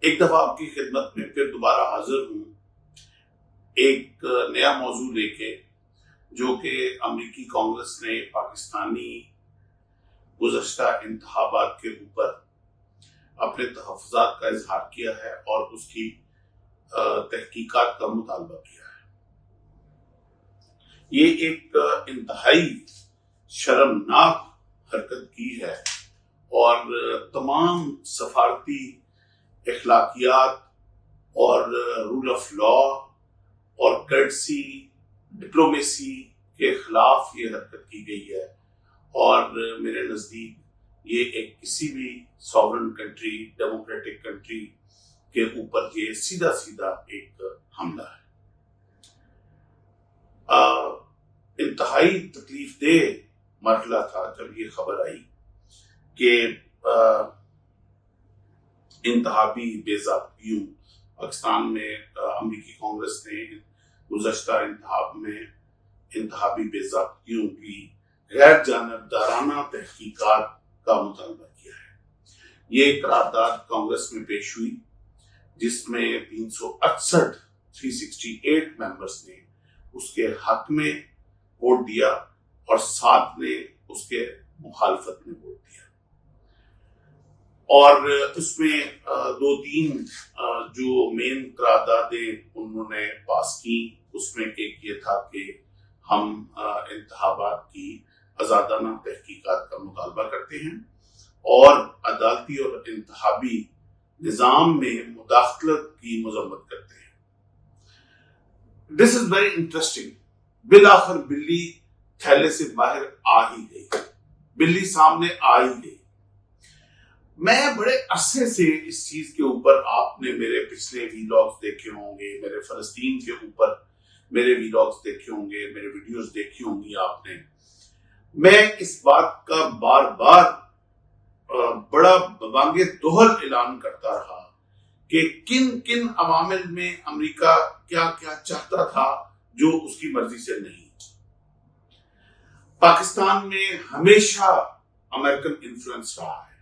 एक दफा आपकी खिदमत में फिर दोबारा हाजिर हूं एक नया मौजू लेके, जो कि अमेरिकी कांग्रेस ने पाकिस्तानी गुज़श्ता इंतखाबात के ऊपर अपने तहफ़्फ़ुज़ात का इजहार किया है और उसकी तहकीकात का मुतालबा किया है। ये एक इंतहाई शर्मनाक हरकत की है और तमाम सफारती इखलाकियात और रूल ऑफ लॉ और कर्टसी डिप्लोमेसी के खिलाफ ये हरकत की गई है और मेरे नजदीक ये एक किसी भी सॉवरन कंट्री, डेमोक्रेटिक कंट्री के ऊपर ये सीधा सीधा एक हमला है। इंतहाई तकलीफ दे मरहला था जब ये खबर आई कि इंतहाबी बेज़ाब्तियों पाकिस्तान में अमेरिकी कांग्रेस ने गुज़श्ता इंतखाब में इंतहाबी बेज़ाब्तियों की गैर जानिबदाराना तहकीकात का मुतालबा किया है। ये करारदाद कांग्रेस में पेश हुई जिसमें 368 मेंबर्स ने उसके हक में वोट दिया और 7 ने उसके मुखालफत में वोट दिया और उसमें 2-3 जो मेन करारदादें उन्होंने पास की, उसमें एक ये था कि हम इंतखाबात की आजादाना तहकीकात का मुतालबा करते हैं और अदालती और इंतखाबी निजाम में मुदाखलत की मजम्मत करते हैं। This is very interesting. बिलाखिर बिल्ली थैले से बाहर आ ही गई, बिल्ली सामने आ ही गई। मैं बड़े अरसे से इस चीज के ऊपर, आपने मेरे पिछले वीलॉग्स देखे होंगे, मेरे फलस्तीन के ऊपर मेरे वीलॉग्स देखे होंगे, मेरे वीडियोस देखी होंगी आपने। मैं इस बात का बार बार बड़ा बांगे दोहल ऐलान करता रहा कि किन किन अवामिल में अमेरिका क्या क्या चाहता था जो उसकी मर्जी से नहीं। पाकिस्तान में हमेशा अमेरिकन इन्फ्लुएंस रहा है।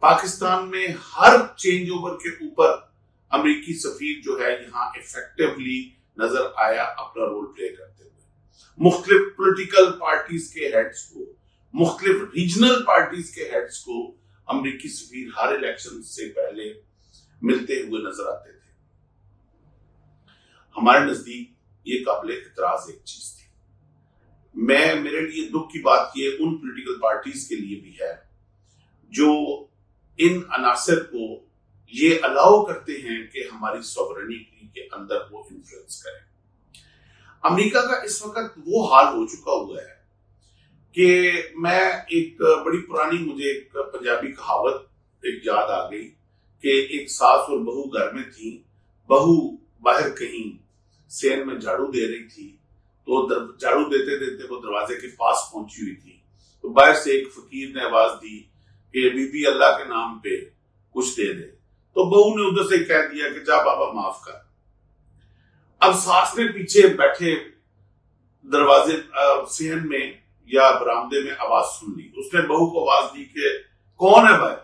पाकिस्तान में हर चेंज ओवर के ऊपर अमेरिकी सफीर जो है यहाँ इफेक्टिवली नजर आया अपना रोल प्ले करते हुए। मुख्तलिफ पॉलिटिकल पार्टीज के हेड्स को, मुख्तलिफ रीजनल पार्टीज के हेड्स को अमेरिकी सफीर हर इलेक्शन से पहले मिलते हुए नजर आते थे। हमारे नजदीक ये काबिल इतराज एक चीज थी। मेरे लिए दुख की बात ये उन पॉलिटिकल पार्टीज के लिए भी है जो इन अनासर को ये अलाउ करते हैं कि हमारी सॉवरेनिटी के अंदर वो इन्फ्लुएंस करें। अमेरिका का इस वक्त वो हाल हो चुका हुआ है कि मैं एक बड़ी पुरानी, मुझे एक पंजाबी कहावत एक याद आ गई कि एक सास और बहू घर में थी। बहू बाहर कहीं सेन में झाड़ू दे रही थी, तो झाड़ू देते देते वो दरवाजे के पास पहुंची हुई थी, तो बाहर से एक फकीर ने आवाज दी कि बीबी अल्लाह के नाम पे कुछ दे दे। तो बहू ने उधर से कह दिया कि जा बाबा माफ कर। अब सास ने पीछे बैठे दरवाजे सेहन में या बरामदे में आवाज सुन ली। उसने बहू को आवाज दी कि कौन है बाहर?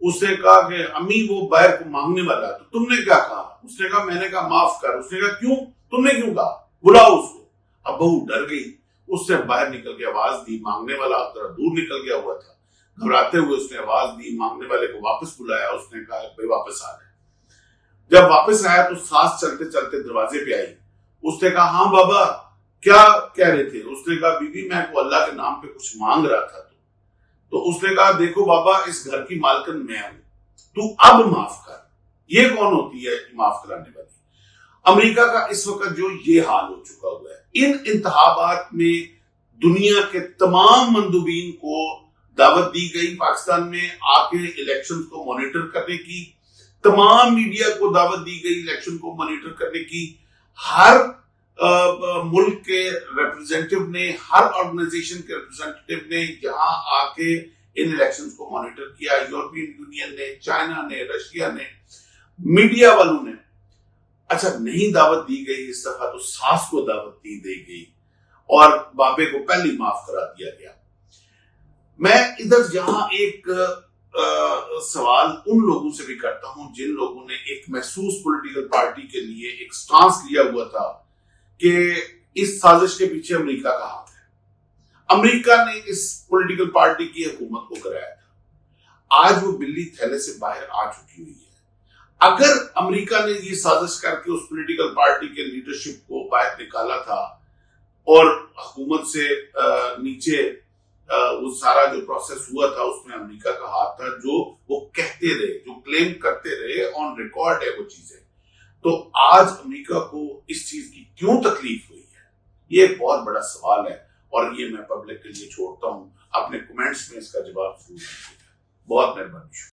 उसने कहा कि अम्मी वो बाहर को मांगने वाला है। तो तुमने क्या कहा? उसने कहा मैंने कहा माफ कर। उसने कहा क्यों? तुमने क्यों कहा? बुलाओ उसको। अब बहू डर गई, उसने बाहर निकल के आवाज दी। मांगने वाला जरा दूर निकल गया हुआ था। घबराते हुए उसने आवाज दी, मांगने वाले को वापस बुलाया। उसने कहा भाई वापस आ रहे। जब वापस आया तो सास चलते चलते दरवाजे पे आई। उसने कहा हाँ बाबा क्या कह रहे थे? उसने कहा बीबी मैं को अल्लाह के नाम पे कुछ मांग रहा था। तो उसने कहा देखो बाबा इस घर की मालकिन मैं हूं, तू अब माफ कर। ये कौन होती है माफ कराने वाली? अमेरिका का इस वक्त जो ये हाल हो चुका हुआ है। इन इंतखाबात में दुनिया के तमाम मंदूबीन को दावत दी गई पाकिस्तान में आके इलेक्शन को मॉनिटर करने की। तमाम मीडिया को दावत दी गई इलेक्शन को मॉनिटर करने की। हर मुल्क के रिप्रेजेंटेटिव ने, हर ऑर्गेनाइजेशन के रिप्रेजेंटेटिव ने यहाँ आके इन इलेक्शंस को मॉनिटर किया। यूरोपियन यूनियन ने, चाइना ने, रशिया ने, मीडिया वालों ने। अच्छा नहीं दावत दी गई इस दफा तो सास को दावत दी गई और बाबे को पहले माफ करा दिया गया। मैं इधर यहां एक सवाल उन लोगों से भी करता हूं जिन लोगों ने एक महसूस पॉलिटिकल पार्टी के लिए एक स्टांस लिया हुआ था कि इस साजिश के पीछे अमेरिका का हाथ है, अमेरिका ने इस पॉलिटिकल पार्टी की हुकूमत को कराया था। आज वो बिल्ली थैले से बाहर आ चुकी हुई है। अगर अमेरिका ने ये साजिश करके उस पॉलिटिकल पार्टी के लीडरशिप को बाहर निकाला था और हुकूमत से नीचे वो सारा जो प्रोसेस हुआ था उसमें अमेरिका का हाथ था, जो वो कहते रहे, जो क्लेम करते रहे, ऑन रिकॉर्ड है वो चीजें। तो आज अमेरिका को इस चीज की क्यों तकलीफ हुई है, ये एक बहुत बड़ा सवाल है और ये मैं पब्लिक के लिए छोड़ता हूं। अपने कमेंट्स में इसका जवाब जरूर दीजिएगा। बहुत मेहरबानी।